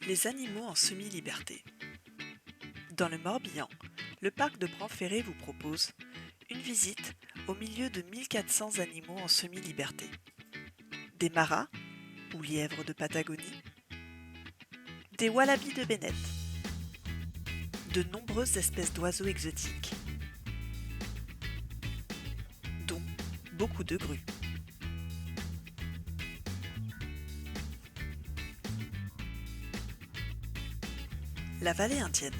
Les animaux en semi-liberté. Dans le Morbihan, le parc de Bran-Ferré vous propose une visite au milieu de 1400 animaux en semi-liberté. Des maras, ou lièvres de Patagonie, des wallabies de Bennett, de nombreuses espèces d'oiseaux exotiques, dont beaucoup de grues. La vallée indienne.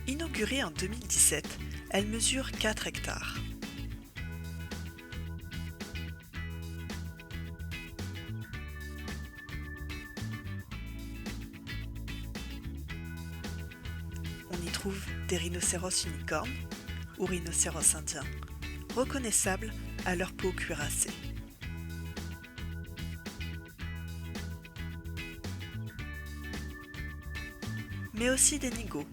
Inaugurée en 2017, elle mesure 4 hectares. On y trouve des rhinocéros unicornes ou rhinocéros indiens, reconnaissables à leur peau cuirassée. Mais aussi des nigauds,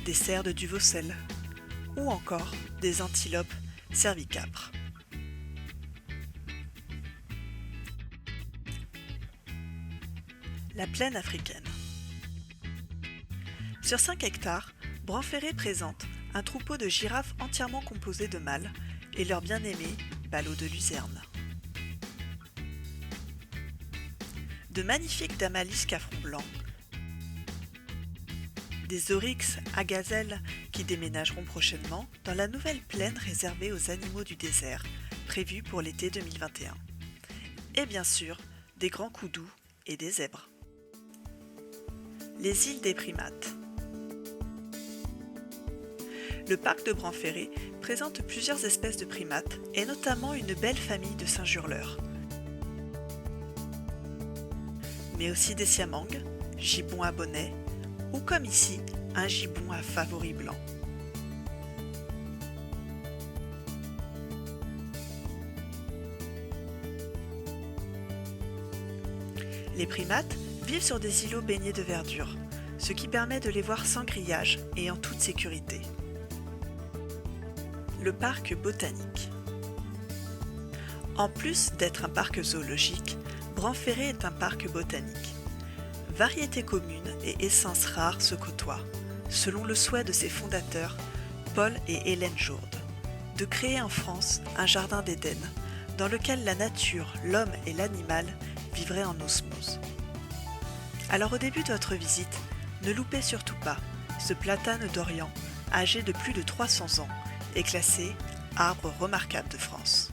des cerfs de Duvaucel ou encore des antilopes cervicapres. La plaine africaine. Sur 5 hectares, Bran-Ferré présente un troupeau de girafes entièrement composé de mâles et leur bien-aimé ballot de luzerne. De magnifiques damalisques à front blanc, des oryx à gazelles qui déménageront prochainement dans la nouvelle plaine réservée aux animaux du désert, prévue pour l'été 2021. Et bien sûr, des grands koudous et des zèbres. Les îles des primates. Le parc de Bran-Ferré présente plusieurs espèces de primates et notamment une belle famille de singes hurleurs. Mais aussi des siamangs, gibbons à bonnet, ou comme ici, un gibbon à favoris blanc. Les primates vivent sur des îlots baignés de verdure, ce qui permet de les voir sans grillage et en toute sécurité. Le parc botanique. En plus d'être un parc zoologique, Bran-Ferré est un parc botanique. Variétés communes et essences rares se côtoient, selon le souhait de ses fondateurs, Paul et Hélène Jourde, de créer en France un jardin d'Éden, dans lequel la nature, l'homme et l'animal vivraient en osmose. Alors au début de votre visite, ne loupez surtout pas ce platane d'Orient, âgé de plus de 300 ans, est classé arbre remarquable de France.